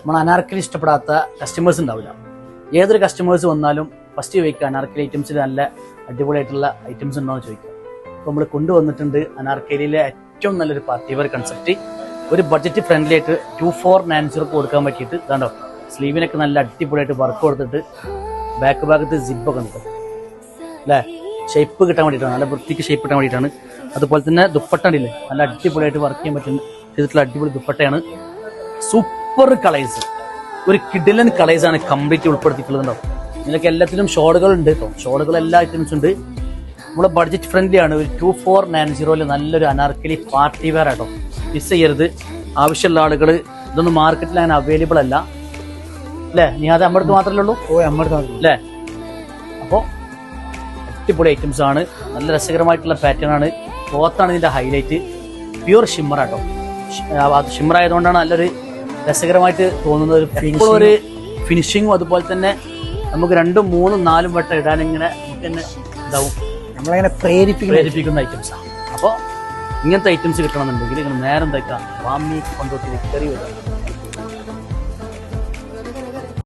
നമ്മൾ അനാർക്കലി ഇഷ്ടപ്പെടാത്ത കസ്റ്റമേഴ്സ് ഉണ്ടാവില്ല. ഏതൊരു കസ്റ്റമേഴ്സ് വന്നാലും ഫസ്റ്റ് ചോദിക്കുക അനാർക്കലി ഐറ്റംസിൽ നല്ല അടിപൊളിയായിട്ടുള്ള ഐറ്റംസ് ഉണ്ടോ എന്ന് ചോദിക്കുക. അപ്പോൾ നമ്മൾ കൊണ്ടുവന്നിട്ടുണ്ട് അനാർക്കലിയിലെ ഏറ്റവും നല്ലൊരു പാർട്ടി വെയർ കൺസെപ്റ്റ്. ഒരു ബഡ്ജറ്റ് ഫ്രണ്ട്ലി ആയിട്ട് 2490 കൊടുക്കാൻ പറ്റിയിട്ട് ഇതാണ്ടോ സ്ലീവിനൊക്കെ നല്ല അടിപൊളിയായിട്ട് വർക്ക് കൊടുത്തിട്ട് ബാക്ക് ഭാഗത്ത് സിപ്പൊക്കെ ഉണ്ട് അല്ലേ, ഷേപ്പ് കിട്ടാൻ വേണ്ടിയിട്ടാണ്, നല്ല വൃത്തിക്ക് ഷേപ്പ് കിട്ടാൻ വേണ്ടിയിട്ടാണ്. അതുപോലെ തന്നെ ദുപ്പട്ട ഉണ്ടല്ലേ, നല്ല അടിപൊളിയായിട്ട് വർക്ക് ചെയ്യാൻ പറ്റുന്ന ചെയ്തിട്ടുള്ള അടിപൊളി ദുപ്പട്ടയാണ്. സൂപ്പർ കളേഴ്സ്, ഒരു കിഡിലൻ കളേഴ്സാണ് കംപ്ലീറ്റ് ഉൾപ്പെടുത്തിയിട്ടുള്ളതുണ്ടാവും. ഇതിലൊക്കെ എല്ലാത്തിലും ഷോളുകൾ ഉണ്ട് കേട്ടോ, ഷോളുകൾ എല്ലാ ഐറ്റംസ് ഉണ്ട്. നമ്മളെ ബഡ്ജറ്റ് ഫ്രണ്ട്ലി ആണ്. ഒരു 2490 നല്ലൊരു അനാർക്കലി പാർട്ടി വെയർ ആട്ടോ, മിസ് ചെയ്യരുത്. ആവശ്യമുള്ള ആളുകൾ ഇതൊന്നും മാർക്കറ്റിൽ അങ്ങനെ അവൈലബിൾ അല്ല അല്ലേ, നീ അത് നമ്മുടെ അടുത്ത് മാത്രമല്ലേ ഉള്ളൂ? അല്ലേ? അപ്പോൾ അടിപൊളി ഐറ്റംസ് ആണ്, നല്ല രസകരമായിട്ടുള്ള പാറ്റേൺ ആണ്. ക്ലോത്താണ് ഇതിന്റെ ഹൈലൈറ്റ്, പ്യൂർ ഷിമ്മർ ആട്ടോ. ഷിമ്മർ ആയതുകൊണ്ടാണ് നല്ലൊരു രസകരമായിട്ട് തോന്നുന്നത്. ഒരു ഫിനിഷിങ്ങും അതുപോലെ തന്നെ നമുക്ക് 2, 3, 4 വട്ടം ഇടാനിങ്ങനെ നമുക്ക് തന്നെ ഇതാവും, നമ്മളങ്ങനെ പ്രേരിപ്പിക്കുന്ന ഐറ്റംസാണ്. അപ്പോൾ ഇങ്ങനത്തെ ഐറ്റംസ് കിട്ടണമെന്നുണ്ടെങ്കിൽ നിങ്ങൾ നേരം തയ്ക്കാം വാമി കൊണ്ടോട്ടി കയറി വരാം.